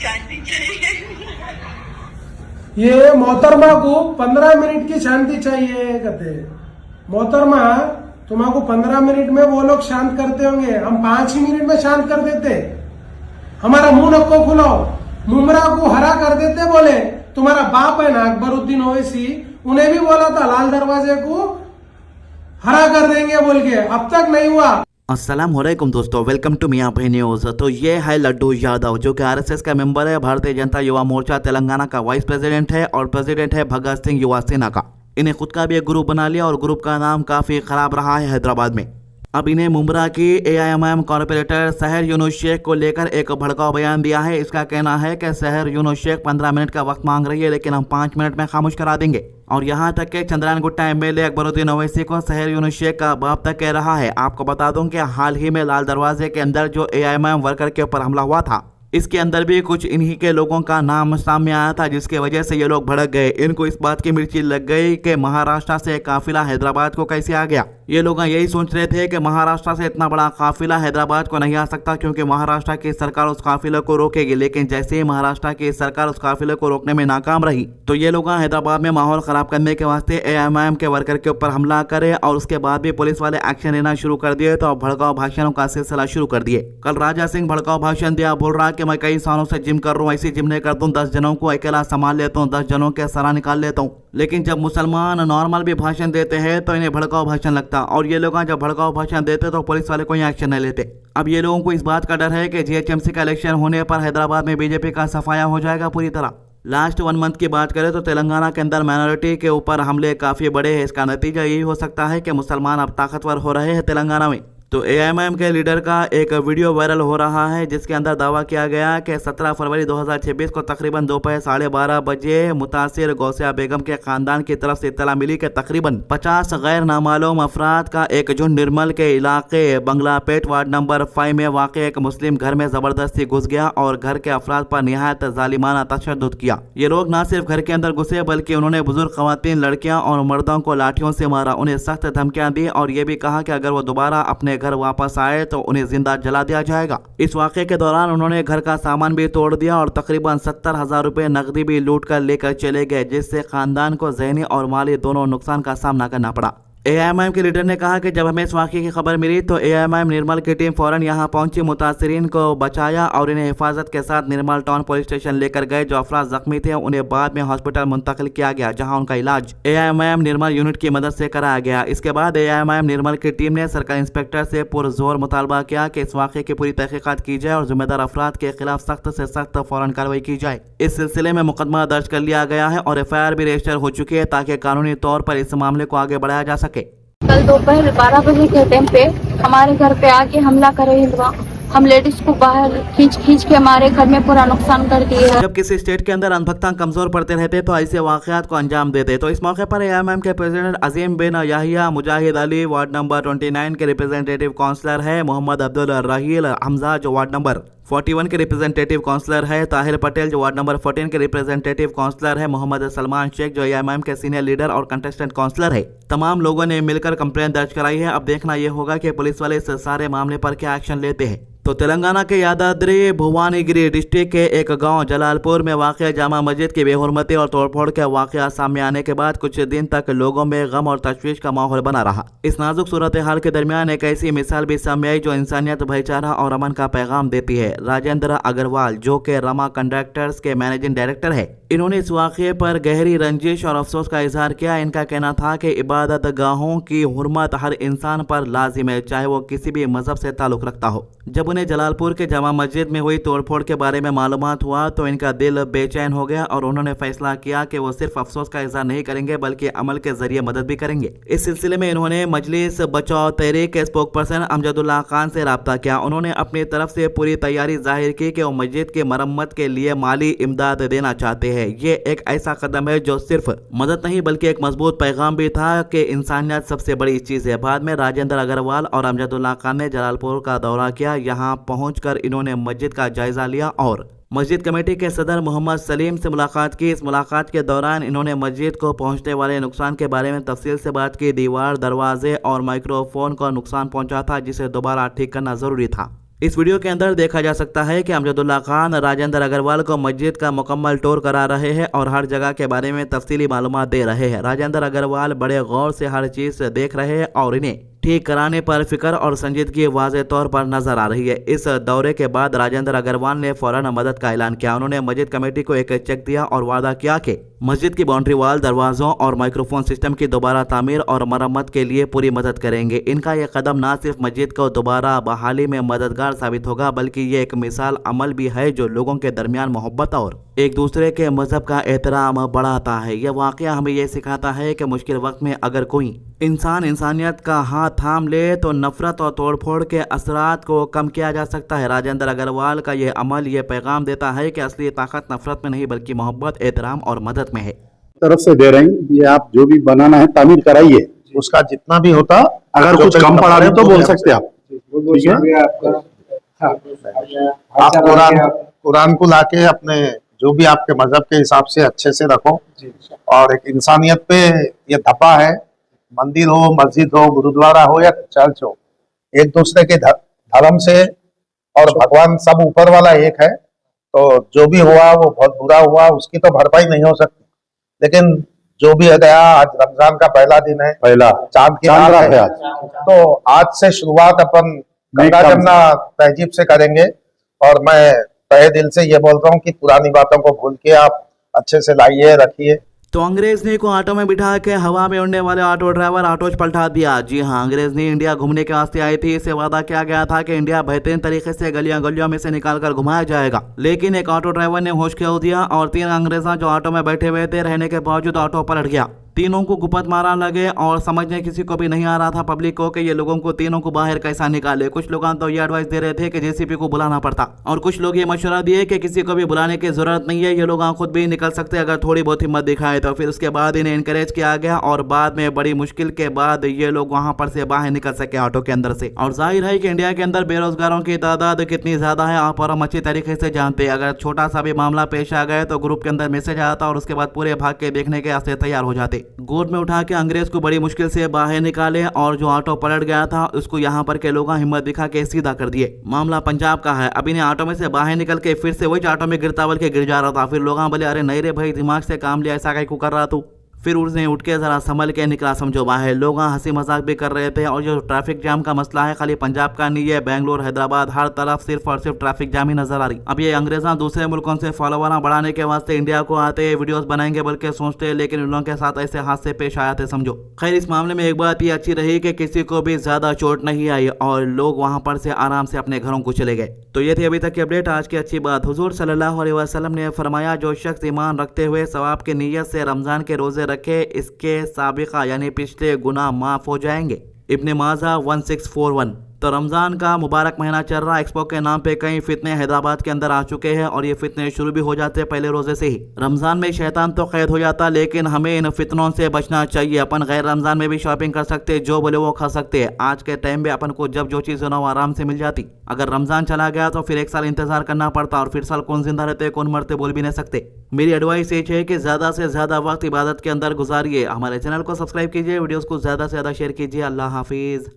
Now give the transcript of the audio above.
शांति चाहिए। ये मोहतरमा को 15 मिनट की शांति चाहिए कहते हैं। मोहतरमा तुम्हारा 15 मिनट में वो लोग शांत करते होंगे, हम 5 ही मिनट में शांत कर देते। हमारा मुंह नको खुलाओ, मुमरा को हरा कर देते। बोले तुम्हारा बाप है ना अकबरुद्दीन ओवैसी, उन्हें भी बोला था लाल दरवाजे को हरा कर देंगे बोल के, अब तक नहीं हुआ। अस्सलाम वालेकुम दोस्तों, वेलकम टू मियां भाई न्यूज़। तो ये है लड्डू यादव जो कि आरएसएस का मेंबर है, भारतीय जनता युवा मोर्चा तेलंगाना का वाइस प्रेसिडेंट है और प्रेसिडेंट है भगत सिंह युवा सेना का। इन्हें खुद का भी एक ग्रुप बना लिया और ग्रुप का नाम काफ़ी ख़राब रहा है हैदराबाद में। अब इन्हें मुमरा की एआईएमआईएम कॉर्पोरेटर सहर यूनुस शेख को लेकर एक भड़काऊ बयान दिया है। इसका कहना है कि सहर यूनुस शेख 15 मिनट का वक्त मांग रही है, लेकिन हम 5 मिनट में खामोश करा देंगे। और यहाँ तक कि चंद्रायन गुट्टा एमएलए अकबरुद्दीन ओवैसी को सहर यूनुस शेख का बाप तक कह रहा है। आपको बता दूं कि हाल ही में लाल दरवाजे के अंदर जो एआईएमआईएम वर्कर के ऊपर हमला हुआ था, इसके अंदर भी कुछ इन्हीं के लोगों का नाम सामने आया था, जिसके वजह से ये लोग भड़क गए। इनको इस बात की मिर्ची लग गई कि महाराष्ट्र से काफिला हैदराबाद को कैसे आ गया। ये लोग यही सोच रहे थे कि महाराष्ट्र से इतना बड़ा काफिला हैदराबाद को नहीं आ सकता, क्योंकि महाराष्ट्र की सरकार उस काफिले को रोकेगी। लेकिन जैसे ही महाराष्ट्र की सरकार उस काफिले को रोकने में नाकाम रही, तो ये लोग हैदराबाद में माहौल खराब करने के वास्ते एआईएमआईएम के वर्कर के ऊपर हमला करे और उसके बाद भी पुलिस वाले एक्शन लेना शुरू कर दिए। तो भड़काऊ भाषणों का सिलसिला शुरू कर दिए। कल राजा सिंह भड़काऊ भाषण दिया, बोल रहा कि मैं कई सालों से जिम कर रहा हूँ, ऐसी जिम नहीं करता हूँ, 10 जनों को अकेला संभाल लेता हूँ, 10 जनों के सरा निकाल लेता हूँ। लेकिन जब मुसलमान नॉर्मल भी भाषण देते हैं तो इन्हें भड़काऊ भाषण लगता, और ये लोग जब भड़काऊ भाषण देते तो पुलिस वाले कोई एक्शन नहीं लेते। अब ये लोगों को इस बात का डर है कि जीएचएमसी का इलेक्शन होने पर हैदराबाद में बीजेपी का सफाया हो जाएगा पूरी तरह। लास्ट 1 मंथ की बात करें तो तेलंगाना के अंदर माइनॉरिटी के ऊपर हमले काफ़ी बड़े हैं। इसका नतीजा यही हो सकता है कि मुसलमान अब ताकतवर हो रहे हैं तेलंगाना में। तो एआईएमआईएम के लीडर का एक वीडियो वायरल हो रहा है, जिसके अंदर दावा किया गया कि 17 फरवरी 2026 को तकरीबन दोपहर 12:30 बजे मुतासिर गौसिया बेगम के खानदान की तरफ से इत्तला मिली कि तकरीबन 50 गैर नामालूम अफराद का एक झुंड निर्मल के इलाके बंगलापेट वार्ड नंबर 5 में वाक़ एक मुस्लिम घर में जबरदस्ती घुस गया और घर के अफराद पर निहायत जालिमाना तशद्दुद किया। ये लोग न सिर्फ घर के अंदर घुसे, बल्कि उन्होंने बुजुर्ग खवातीन, लड़कियां और मर्दों को लाठियों से मारा, उन्हें सख्त धमकियां दी और ये भी कहा कि अगर वो दोबारा अपने घर वापस आए तो उन्हें जिंदा जला दिया जाएगा। इस वाक़े के दौरान उन्होंने घर का सामान भी तोड़ दिया और तकरीबन 70,000 रुपए नकदी भी लूट कर लेकर चले गए, जिससे खानदान को ज़हनी और माली दोनों नुकसान का सामना करना पड़ा। एआईएमआईएम के लीडर ने कहा कि जब हमें इस वाक़े की खबर मिली तो एआईएमआईएम निर्मल की टीम फौरन यहां पहुंची, मुतासिरीन को बचाया और इन्हें हिफाजत के साथ निर्मल टाउन पुलिस स्टेशन लेकर गए। जो अफराद जख्मी थे उन्हें बाद में हॉस्पिटल मुंतकिल किया गया, जहां उनका इलाज एआईएमआईएम निर्मल यूनिट की मदद से कराया गया। इसके बाद एआईएमआईएम निर्मल की टीम ने सरकारी इंस्पेक्टर से पुरजोर मुतालबा किया कि इस वाक़े की पूरी तहकीकात की जाए और जिम्मेदार अफराद के खिलाफ सख्त से सख्त फौरन कार्रवाई की जाए। इस सिलसिले में मुकदमा दर्ज कर लिया गया है और एफआईआर भी रजिस्टर हो चुकी है, ताकि कानूनी तौर पर इस मामले को आगे बढ़ाया जा सके। कल दोपहर 12 बजे के टाइम पे हमारे घर पे आके हमला कर रहे थे। हम लेडीज को बाहर खींच के हमारे घर में पूरा नुकसान कर दिए है। जब किसी स्टेट के अंदर अनभक्ता कमजोर पड़ते रहते तो ऐसे वाकयात को अंजाम देते। तो इस मौके पर एआईएमआईएम के प्रेसिडेंट अजीम बिन याहिया मुजाहिद अली, वार्ड नंबर 29 के रिप्रेजेंटेटिव काउंसलर है मोहम्मद अब्दुल रहील हमजा, जो वार्ड नंबर 41 के रिप्रेजेंटेटिव काउंसलर है ताहिर पटेल, जो वार्ड नंबर 14 के रिप्रेजेंटेटिव काउंसलर है मोहम्मद सलमान शेख, जो एआईएमआईएम के सीनियर लीडर और कंटेस्टेंट काउंसलर है। तमाम लोगों ने मिलकर कंप्लेंट दर्ज कराई है। अब देखना यह होगा कि पुलिस वाले इस सारे मामले पर क्या एक्शन लेते हैं। तो तेलंगाना के यादाद्री भुवनागिरी डिस्ट्रिक्ट के एक गांव जलालपुर में वाक़ जामा मस्जिद की बेहुरमती और तोड़फोड़ के वाक़या सामने आने के बाद कुछ दिन तक लोगों में गम और तशवीश का माहौल बना रहा। इस नाजुक सूरत हाल के दरमियान एक ऐसी मिसाल भी सामने आई जो इंसानियत, भाईचारा और अमन का पैगाम देती है। राजेंद्र अग्रवाल, जो कि रमा कंडक्टर्स के मैनेजिंग डायरेक्टर है, इन्होंने इस वाक़े पर गहरी रंजिश और अफसोस का इजहार किया। इनका कहना था कि इबादत गाहों की हुर्मत हर इंसान पर लाजिम है, चाहे वो किसी भी मजहब से ताल्लुक़ रखता हो। जब उन्हें जलालपुर के जामा मस्जिद में हुई तोड़फोड़ के बारे में मालूमात हुआ तो इनका दिल बेचैन हो गया और उन्होंने फैसला किया कि वो सिर्फ अफसोस का इजहार नहीं करेंगे, बल्कि अमल के जरिए मदद भी करेंगे। इस सिलसिले में इन्होंने मजलिस बचाओ तहरीक के स्पोक पर्सन अमजदुल्लाह खान से रब्ता किया। उन्होंने अपनी तरफ से पूरी तैयारी जाहिर की कि वो मस्जिद की मरम्मत के लिए माली इमदाद देना चाहते हैं। ये एक ऐसा कदम है जो सिर्फ मदद नहीं बल्कि एक मजबूत पैगाम भी था कि इंसानियत सबसे बड़ी चीज है। बाद में राजेंद्र अग्रवाल और अमजदुल्लाह खान ने जलालपुर का दौरा किया। यहाँ पहुंचकर इन्होंने मस्जिद का जायजा लिया और मस्जिद कमेटी के सदर मोहम्मद सलीम से मुलाकात की। इस मुलाकात के दौरान इन्होंने मस्जिद को पहुंचने वाले नुकसान के बारे में तफसील से बात की। दीवार, दरवाजे और माइक्रोफोन को नुकसान पहुंचा था, जिसे दोबारा ठीक करना जरूरी था। इस वीडियो के अंदर देखा जा सकता है कि अमजदुल्ला खान राजेंद्र अग्रवाल को मस्जिद का मुकम्मल टूर करा रहे हैं और हर जगह के बारे में तफसीली मालूमात दे रहे हैं। राजेंद्र अग्रवाल बड़े गौर से हर चीज देख रहे हैं और इन्हें ठीक कराने पर फिक्र और संजीदगी वाज़ेह तौर पर नजर आ रही है। इस दौरे के बाद राजेंद्र अग्रवाल ने फौरन मदद का ऐलान किया। उन्होंने मस्जिद कमेटी को एक चेक दिया और वादा किया कि मस्जिद की बाउंड्री वाल, दरवाजों और माइक्रोफोन सिस्टम की दोबारा तामीर और मरम्मत के लिए पूरी मदद करेंगे। इनका यह कदम न सिर्फ मस्जिद को दोबारा बहाली में मददगार साबित होगा बल्कि ये एक मिसाल अमल भी है जो लोगों के दरमियान मोहब्बत और एक दूसरे के मजहब का एहतराम बढ़ाता है। यह वाकया हमें यह सिखाता है कि मुश्किल वक्त में अगर कोई इंसान इंसानियत का हाथ थाम ले तो नफरत और तोड़फोड़ के असरात को कम किया जा सकता है। राजेंद्र अग्रवाल का यह अमल ये पैगाम देता है कि असली ताकत नफरत में नहीं बल्कि मोहब्बत, एहतराम और मदद में है। तरफ से दे रहे हैं, ये आप जो भी बनाना है तामीर कराइए, उसका जितना भी होता, अगर कुछ कम पड़ा रहे तो बोल सकते आप, ठीक है। आप कुरान को लाके अपने जो भी आपके मजहब के हिसाब से अच्छे से रखो और एक इंसानियत पे ये धब्बा है, मंदिर हो, मस्जिद हो, गुरुद्वारा हो या चर्च हो, एक दूसरे के धर्म से और भगवान सब ऊपर वाला एक है। तो जो भी हुआ वो बहुत बुरा हुआ, उसकी तो भरपाई नहीं हो सकती, लेकिन जो भी है गया, आज रमजान का पहला दिन है, पहला चांद की रात है आज, तो आज से शुरुआत अपन गंगा जमुना तहजीब से करेंगे। और मैं तहे दिल से ये बोल रहा हूँ कि पुरानी बातों को भूल के आप अच्छे से लाइए, रखिए। तो अंग्रेजनी को ऑटो में बिठा के हवा में उड़ने वाले ऑटो ड्राइवर ऑटो पलटा दिया। जी हाँ, अंग्रेजनी इंडिया घूमने के वास्ते आई थी। इसे वादा किया गया था कि इंडिया बेहतरीन तरीके से गलियां गलियों में से निकालकर घुमाया जाएगा, लेकिन एक ऑटो ड्राइवर ने होश खो दिया और 3 अंग्रेजा जो ऑटो में बैठे हुए थे रहने के बावजूद ऑटो पलट गया। तीनों को गुपत मारा लगे और समझने किसी को भी नहीं आ रहा था पब्लिक को कि ये लोगों को तीनों को बाहर कैसा निकाले। कुछ लोग तो ये एडवाइस दे रहे थे कि जेसीबी को बुलाना पड़ता और कुछ लोग ये मशवरा दिए कि किसी को भी बुलाने की जरूरत नहीं है, ये लोग खुद भी निकल सकते अगर थोड़ी बहुत हिम्मत दिखाए तो। फिर उसके बाद इन्हें इनकरेज किया गया और बाद में बड़ी मुश्किल के बाद ये लोग वहां पर से बाहर निकल सके ऑटो के अंदर से। और जाहिर है कि इंडिया के अंदर बेरोजगारों की तादाद कितनी ज्यादा है आप और हम अच्छी तरीके से जानते हैं। अगर छोटा सा भी मामला पेश आ गया तो ग्रुप के अंदर मैसेज आता और उसके बाद पूरे भाग के देखने के वास्ते तैयार हो जाते। गोद में उठा के अंग्रेज को बड़ी मुश्किल से बाहर निकाले और जो ऑटो पलट गया था उसको यहाँ पर के लोग हिम्मत दिखा के सीधा कर दिए। मामला पंजाब का है। अब इन्हें ऑटो में से बाहर निकल के फिर से वही ऑटो में गिरता के गिर जा रहा था। फिर लोग बोले अरे नहीं रे भाई, दिमाग से काम लिया, ऐसा कहीं को कर रहा तू। फिर उसने उठ के जरा संभल के निकला समझो बाहर। लोग हंसी मजाक भी कर रहे थे। और जो ट्रैफिक जाम का मसला है खाली पंजाब का नहीं है, बेंगलोर, हैदराबाद, हर तरफ सिर्फ और सिर्फ ट्रैफिक जाम ही नजर आ रही। अब ये अंग्रेजा दूसरे मुल्कों से फॉलोवर बढ़ाने के वास्ते इंडिया को आते वीडियोस बनाएंगे बल्कि सोचते, लेकिन उन लोगों के साथ ऐसे हादसे पेश आए थे समझो। खैर, इस मामले में एक बात ये अच्छी रही कि किसी को भी ज्यादा चोट नहीं आई और लोग वहां पर से आराम से अपने घरों को चले गए। तो ये थी अभी तक की अपडेट। आज की अच्छी बात, हुजूर सल्लल्लाहु अलैहि वसल्लम ने फरमाया जो शख्स ईमान रखते हुए सवाब की नीयत से रमजान के रोजे रखे इसके साबिका यानी पिछले गुनाह माफ हो जाएंगे। इब्ने माजा 1641। तो रमजान का मुबारक महीना चल रहा। एक्सपो के नाम पे कई फितने हैदराबाद के अंदर आ चुके हैं और ये फितने शुरू भी हो जाते हैं पहले रोजे से ही। रमजान में शैतान तो कैद हो जाता, लेकिन हमें इन फितनों से बचना चाहिए। अपन गैर रमजान में भी शॉपिंग कर सकते, जो बोले वो खा सकते हैं। आज के टाइम में अपन को जब जो चीज़ हो आराम से मिल जाती। अगर रमजान चला गया तो फिर 1 साल इंतजार करना पड़ता और फिर साल कौन जिंदा रहते कौन मरते बोल भी नहीं सकते। मेरी एडवाइस ये है कि ज़्यादा से ज़्यादा वक्त इबादत के अंदर गुजारिए। हमारे चैनल को सब्सक्राइब कीजिए, वीडियोज़ को ज़्यादा से ज़्यादा शेयर कीजिए। अल्लाह हाफिज़।